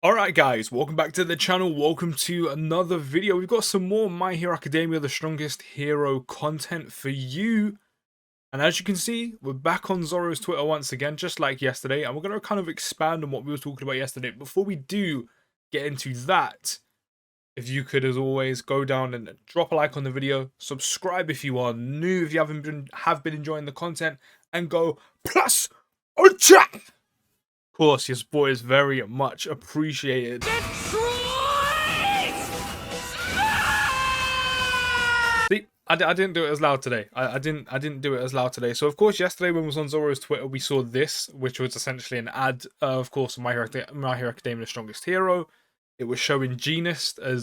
Alright guys, welcome back to the channel, welcome to another video. We've got some more My Hero Academia, the strongest hero content for you. And as you can see, we're back on Zoro's Twitter once again, just like yesterday. And we're going to kind of expand on what we were talking about yesterday. Before we do get into that, if you could, as always, go down and drop a like on the video. Subscribe if you are new, if you have been enjoying the content. And go plus or chat! Of course, your support is very much appreciated. See, I didn't do it as loud today. I didn't do it as loud today. So of course, yesterday when we was on Zoro's Twitter, we saw this, which was essentially an ad. Of course, My Hero Academia, the strongest hero. It was showing Genist as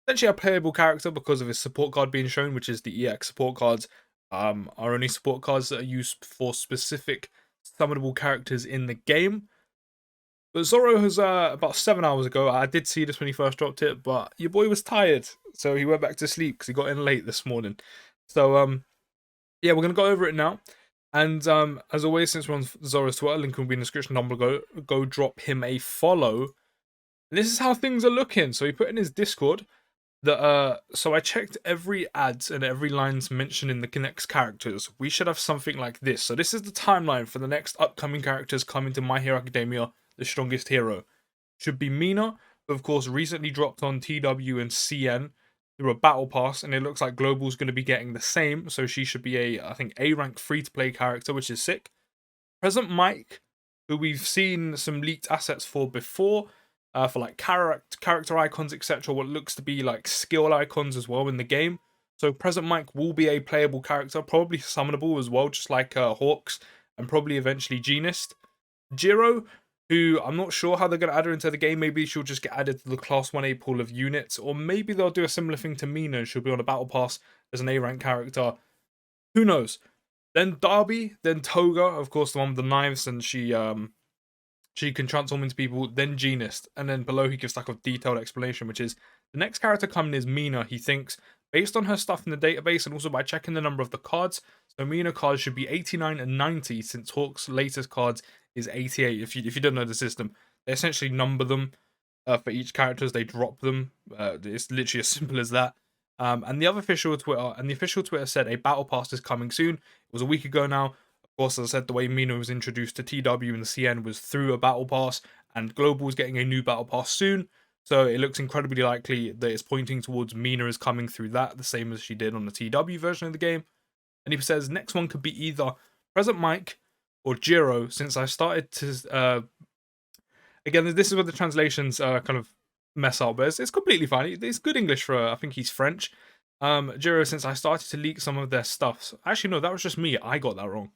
essentially a playable character because of his support card being shown, which is the EX support cards. Are only support cards that are used for specific summonable characters in the game. But Zoro has, about 7 hours ago, I did see this when he first dropped it, but your boy was tired, so he went back to sleep because he got in late this morning. So, yeah, we're going to go over it now. And as always, since we're on Zoro's Twitter, link will be in the description down below. Go drop him a follow. And this is how things are looking. So he put in his Discord that, so I checked every ads and every lines mentioned in the next characters. We should have something like this. So this is the timeline for the next upcoming characters coming to My Hero Academia, the strongest hero. Should be Mina, who of course recently dropped on TW and CN through a battle pass, and it looks like Global's going to be getting the same, so she should be I think A rank free to play character, which is sick. Present Mike, who we've seen some leaked assets for before, for like character icons, etc. What looks to be like skill icons as well in the game. So Present Mike will be a playable character, probably summonable as well, just like Hawks, and probably eventually Genist. Jiro, who I'm not sure how they're going to add her into the game. Maybe she'll just get added to the Class 1A pool of units, or maybe they'll do a similar thing to Mina. She'll be on a battle pass as an A rank character. Who knows? Then Darby, then Toga, of course, the one with the knives, and she can transform into people, then Genist, and then below he gives like a detailed explanation, which is the next character coming is Mina, he thinks, based on her stuff in the database and also by checking the number of the cards. So Mina cards should be 89 and 90, since Hawk's latest cards is 88. If you don't know the system, they essentially number them for each character as they drop them. It's literally as simple as that. And the official Twitter said a battle pass is coming soon. It was a week ago now. Of course, as I said, the way Mina was introduced to TW and the CN was through a battle pass, and Global is getting a new battle pass soon. So it looks incredibly likely that it's pointing towards Mina is coming through that, the same as she did on the TW version of the game. And he says next one could be either Present Mike or Jiro, since I started to again, this is where the translations kind of mess up, but it's completely fine. It's good English for I think he's French. Jiro, since I started to leak some of their stuff. Actually, no, that was just me. I got that wrong.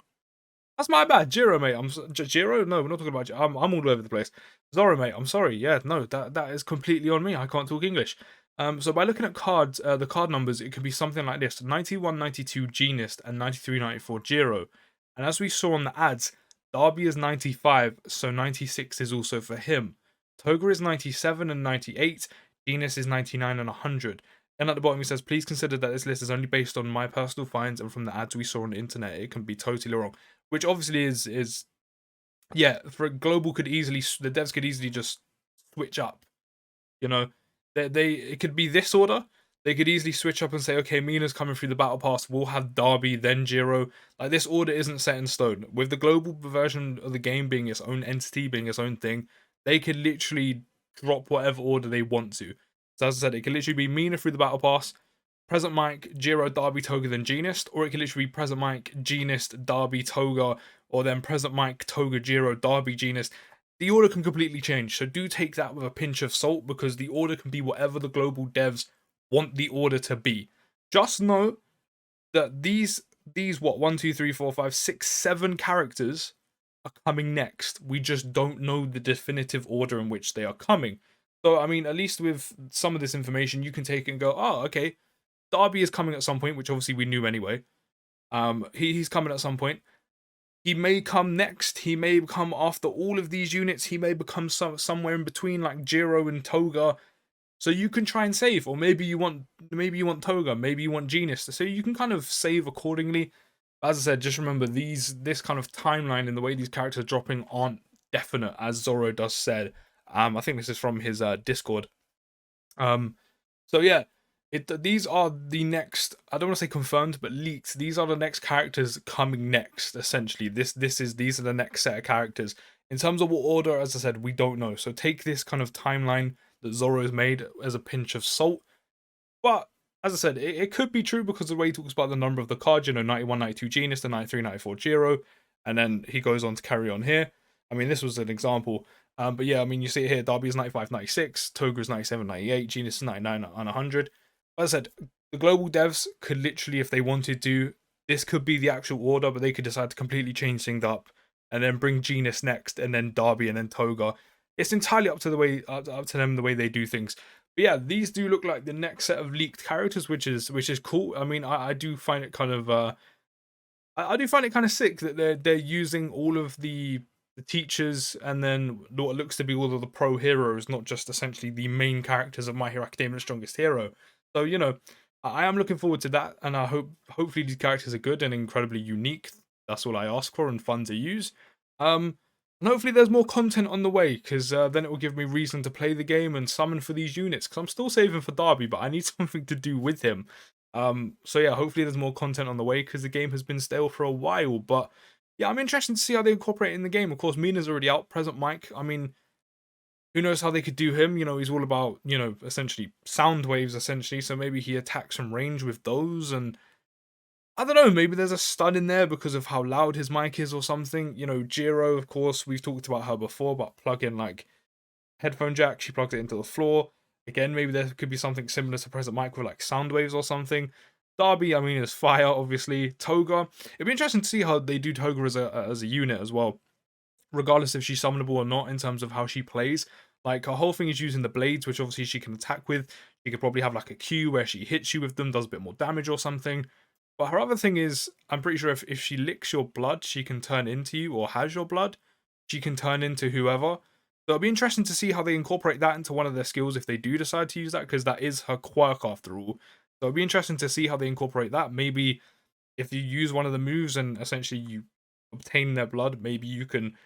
That's my bad. Jiro, mate. Jiro? No, we're not talking about Jiro. I'm all over the place. Zoro, mate. I'm sorry. Yeah, no, that is completely on me. I can't talk English. So by looking at cards, the card numbers, it could be something like this: 91, 92 Genist and 93, 94 Jiro. And as we saw on the ads, Darby is 95, so 96 is also for him. Toga is 97 and 98. Genist is 99 and 100. And at the bottom he says, please consider that this list is only based on my personal finds and from the ads we saw on the internet. It can be totally wrong. Which obviously is yeah, for Global the devs could easily just switch up. You know, it could be this order. They could easily switch up and say, okay, Mina's coming through the battle pass. We'll have Darby, then Jiro. Like, this order isn't set in stone. With the global version of the game being its own entity, being its own thing, they could literally drop whatever order they want to. So as I said, it could literally be Mina through the battle pass, Present Mike, Jiro, Darby, Toga, then Genist, or it could literally be Present Mike, Genist, Darby, Toga, or then Present Mike, Toga, Jiro, Darby, Genist. The order can completely change, so do take that with a pinch of salt, because the order can be whatever the global devs want the order to be. Just know that these what, 1, 2, 3, 4, 5, 6, 7 characters are coming next. We just don't know the definitive order in which they are coming. So I mean, at least with some of this information, you can take it and go, oh, okay, Darby is coming at some point, which obviously we knew anyway. He's coming at some point. He may come next. He may come after all of these units. He may become somewhere in between, like Jiro and Toga. So you can try and save, or maybe you want Toga, maybe you want Genist. So you can kind of save accordingly. As I said, just remember this kind of timeline and the way these characters are dropping aren't definite, as Zoro does said. I think this is from his Discord. Um, so yeah, these are the next. I don't want to say confirmed, but leaked. These are the next characters coming next. Essentially, these are the next set of characters. In terms of what order, as I said, we don't know. So take this kind of timeline that Zoro has made as a pinch of salt. But as I said, it could be true because the way he talks about the number of the cards, 91, 92 Genius, the 93, 94 Jiro, and then he goes on to carry on here. I mean, this was an example. But yeah, I mean, you see it here, Darby is 95, 96, Toga's 97, 98, Genius is 99 and 100. As I said, the global devs could literally, if they wanted to, this could be the actual order, but they could decide to completely change things up and then bring Genius next, and then Darby, and then Toga. It's entirely up to up to them the way they do things. But yeah, these do look like the next set of leaked characters, which is cool. I mean, I do find it kind of I do find it kind of sick that they're using all of the teachers and then what looks to be all of the pro heroes, not just essentially the main characters of My Hero Academia: The Strongest Hero. So I am looking forward to that, and I hopefully these characters are good and incredibly unique. That's all I ask for and fun to use. And hopefully there's more content on the way, because then it will give me reason to play the game and summon for these units, because I'm still saving for Darby, but I need something to do with him. So yeah, hopefully there's more content on the way, because the game has been stale for a while. But yeah, I'm interested to see how they incorporate it in the game. Of course, Mina's already out, present Mike. I mean, who knows how they could do him? He's all about, essentially sound waves, essentially. So maybe he attacks from range with those, and I don't know, maybe there's a stun in there because of how loud his mic is or something. Jiro, of course, we've talked about her before, but plug in like headphone jack, she plugs it into the floor. Again, maybe there could be something similar to present mic with like sound waves or something. Darby, I mean, is fire, obviously. Toga, it'd be interesting to see how they do Toga as a unit as well, regardless if she's summonable or not in terms of how she plays. Like, her whole thing is using the blades, which obviously she can attack with. She could probably have like a Q where she hits you with them, does a bit more damage or something. But her other thing is, I'm pretty sure if she licks your blood, she can turn into you, or has your blood. She can turn into whoever. So it'll be interesting to see how they incorporate that into one of their skills if they do decide to use that, because that is her quirk after all. So it'll be interesting to see how they incorporate that. Maybe if you use one of the moves and essentially you obtain their blood, maybe you can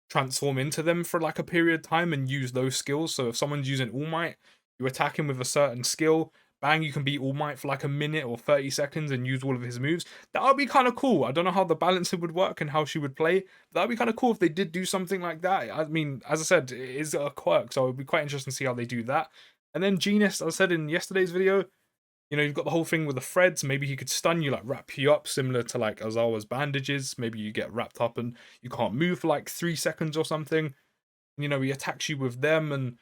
transform into them for like a period of time and use those skills. So if someone's using All Might, you attack him with a certain skill, bang, you can beat All Might for like a minute or 30 seconds and use all of his moves. That would be kind of cool. I don't know how the balancing would work and how she would play, but that would be kind of cool if they did do something like that. I mean, as I said, it is a quirk, so it would be quite interesting to see how they do that. And then Genius, as I said in yesterday's video, you've got the whole thing with the threads. Maybe he could stun you, like wrap you up, similar to like Ozawa's bandages. Maybe you get wrapped up and you can't move for like 3 seconds or something. He attacks you with them, and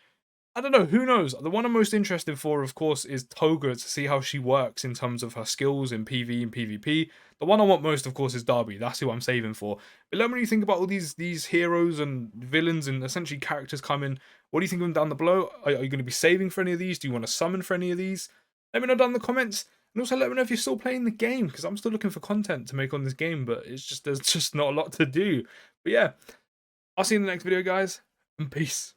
I don't know, who knows? The one I'm most interested for, of course, is Toga, to see how she works in terms of her skills in PvE and PvP. The one I want most, of course, is Darby. That's who I'm saving for. But let me know what you think about all these heroes and villains and essentially characters coming. What do you think of them down below? Are you going to be saving for any of these? Do you want to summon for any of these? Let me know down in the comments. And also let me know if you're still playing the game, because I'm still looking for content to make on this game, but there's just not a lot to do. But yeah, I'll see you in the next video, guys, and peace.